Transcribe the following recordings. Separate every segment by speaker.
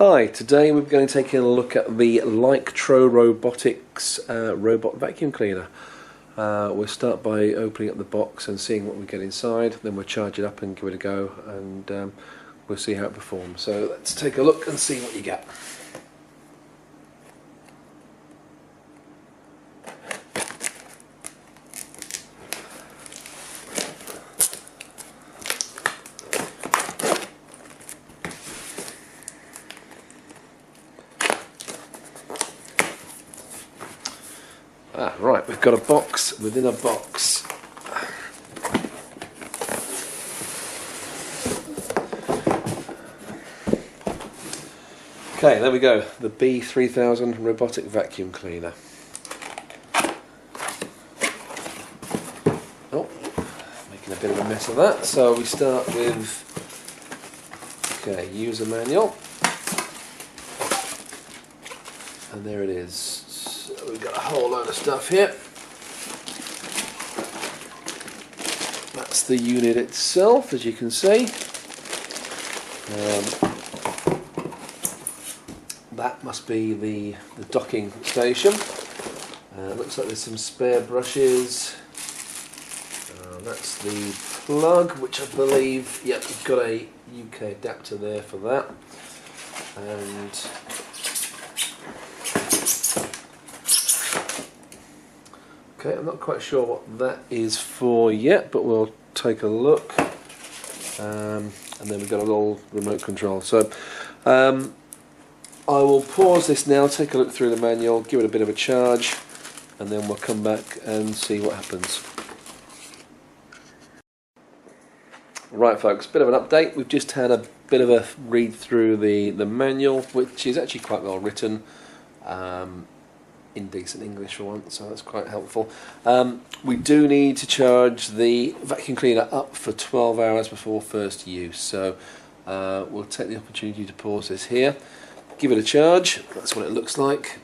Speaker 1: Hi, today we're going to take a look at the Liectroux Robotics robot vacuum cleaner. We'll start by opening up the box and seeing what we get inside, then we'll charge it up and give it a go, and we'll see how it performs. So let's take a look and see what you get. Right, we've got a box within a box. Okay, there we go, the B3000 robotic vacuum cleaner. Oh, making a bit of a mess of that. So we start with, okay, user manual. And there it is. So we've got a whole load of stuff here. That's the unit itself, as you can see. That must be the docking station. Looks like there's some spare brushes. That's the plug, which I believe, yep, we've got a UK adapter there for that. And okay, I'm not quite sure what that is for yet, but we'll take a look. And then we've got a little remote control. So I will pause this now, take a look through the manual, give it a bit of a charge, and then we'll come back and see what happens. Right folks, bit of an update. We've just had a bit of a read through the manual, which is actually quite well written. In decent English for once, so that's quite helpful. We do need to charge the vacuum cleaner up for 12 hours before first use, so we'll take the opportunity to pause this here, give it a charge. That's what it looks like,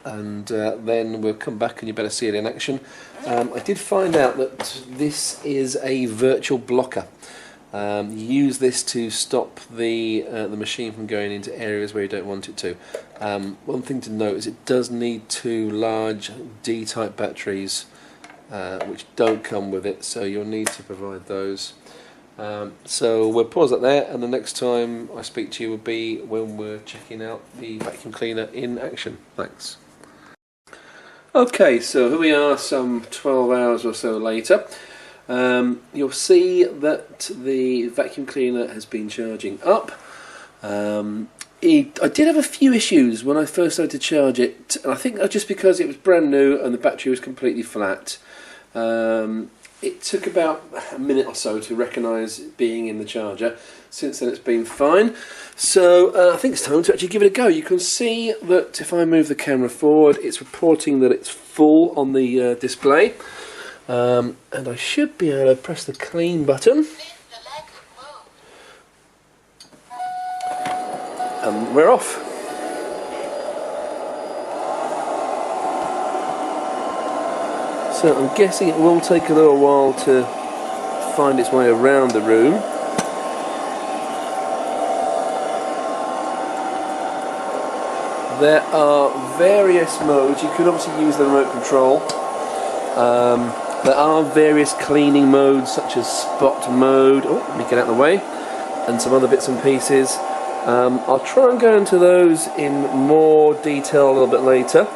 Speaker 1: and then we'll come back and you better see it in action. I did find out that this is a virtual blocker. You use this to stop the machine from going into areas where you don't want it to. One thing to note is it does need two large D-type batteries, which don't come with it, so you'll need to provide those. So we'll pause that there, and the next time I speak to you will be when we're checking out the vacuum cleaner in action. Thanks. Okay, so here we are some 12 hours or so later. You'll see that the vacuum cleaner has been charging up. I did have a few issues when I first started to charge it, and I think that's just because it was brand new and the battery was completely flat. It took about a minute or so to recognise it being in the charger. Since then it's been fine, so I think it's time to actually give it a go. You can see that if I move the camera forward, it's reporting that it's full on the display. And I should be able to press the clean button, and we're off. So I'm guessing it will take a little while to find its way around the room. There are various modes. You can obviously use the remote control. There are various cleaning modes, such as spot mode, let me get out of the way, and some other bits and pieces. I'll try and go into those in more detail a little bit later,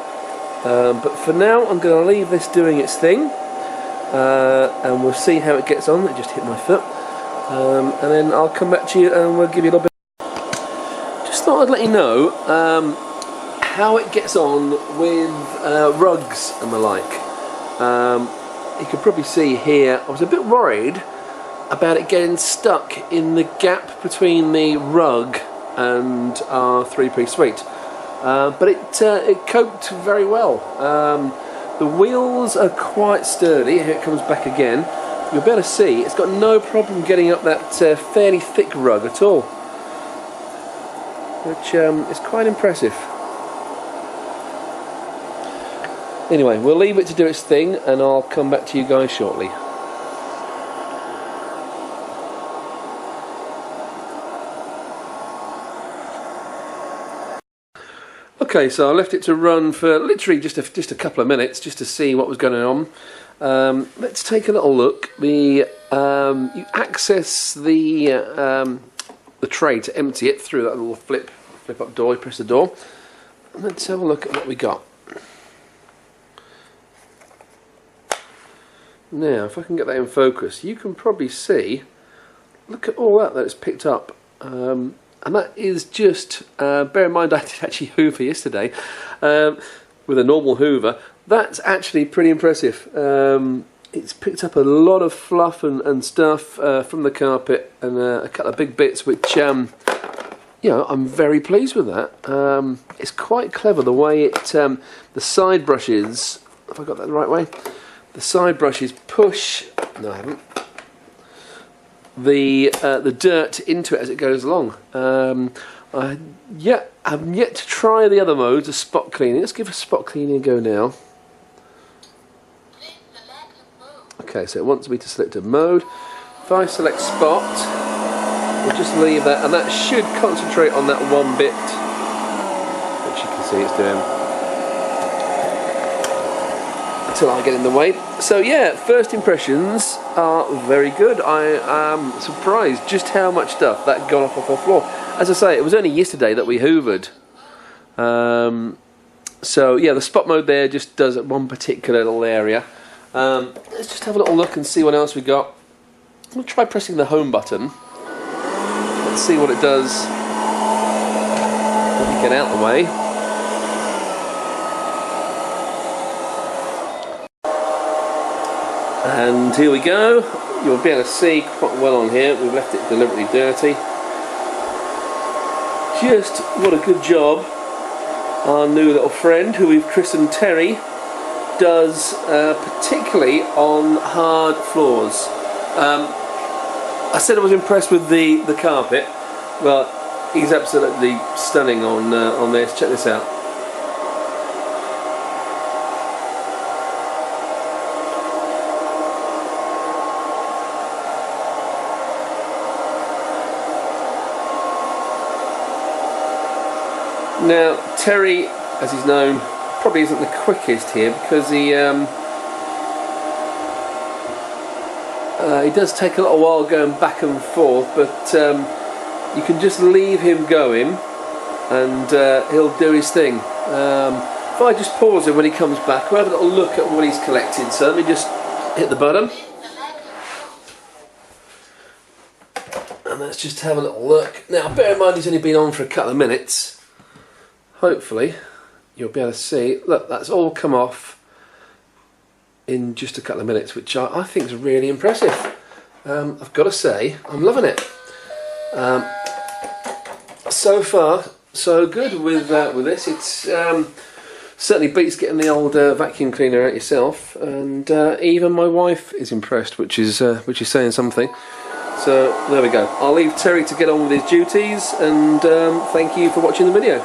Speaker 1: but for now I'm going to leave this doing its thing, and we'll see how it gets on. It just hit my foot, and then I'll come back to you and we'll give you a little bit. Just thought I'd let you know how it gets on with rugs and the like. You can probably see here, I was a bit worried about it getting stuck in the gap between the rug and our three-piece suite, but it coped very well. The wheels are quite sturdy. Here it comes back again. You'll be able to see it's got no problem getting up that fairly thick rug at all, which is quite impressive. Anyway, we'll leave it to do its thing, and I'll come back to you guys shortly. Okay, so I left it to run for literally just a couple of minutes just to see what was going on. Let's take a little look. You access the tray to empty it through that little flip up door. You press the door, and let's have a look at what we got. Now, if I can get that in focus, you can probably see. Look at all that it's picked up. And that is just, bear in mind I did actually hoover yesterday with a normal hoover. That's actually pretty impressive. It's picked up a lot of fluff and stuff from the carpet, and a couple of big bits which, you know, I'm very pleased with that. It's quite clever the way it, the side brushes, if I got that the right way, the side brushes push, no I haven't, the dirt into it as it goes along. I've yet to try the other modes, a spot cleaning. Let's give a spot cleaning a go now. Okay, so it wants me to select a mode. If I select spot, we'll just leave that, and that should concentrate on that one bit, which you can see it's doing, until I get in the way. So yeah, first impressions are very good. I am surprised just how much stuff that got off the floor. As I say, it was only yesterday that we hoovered. So yeah, the spot mode there just does at one particular little area. Let's just have a little look and see what else we got. I'm going to try pressing the home button. Let's see what it does. Let me get out of the way. And here we go. You'll be able to see quite well on here. We've left it deliberately dirty. Just what a good job our new little friend, who we've christened Terry, does, particularly on hard floors. I said I was impressed with the carpet. Well, he's absolutely stunning on this. Check this out. Now, Terry, as he's known, probably isn't the quickest here because he does take a little while going back and forth, but you can just leave him going and he'll do his thing. If I just pause him when he comes back, we'll have a little look at what he's collected. So let me just hit the button. And let's just have a little look. Now, bear in mind he's only been on for a couple of minutes. Hopefully you'll be able to see, look, that's all come off in just a couple of minutes, which I think is really impressive. I've got to say, I'm loving it. So far, so good with this. It's certainly beats getting the old vacuum cleaner out yourself, and even my wife is impressed, which is saying something. So there we go. I'll leave Terry to get on with his duties, and thank you for watching the video.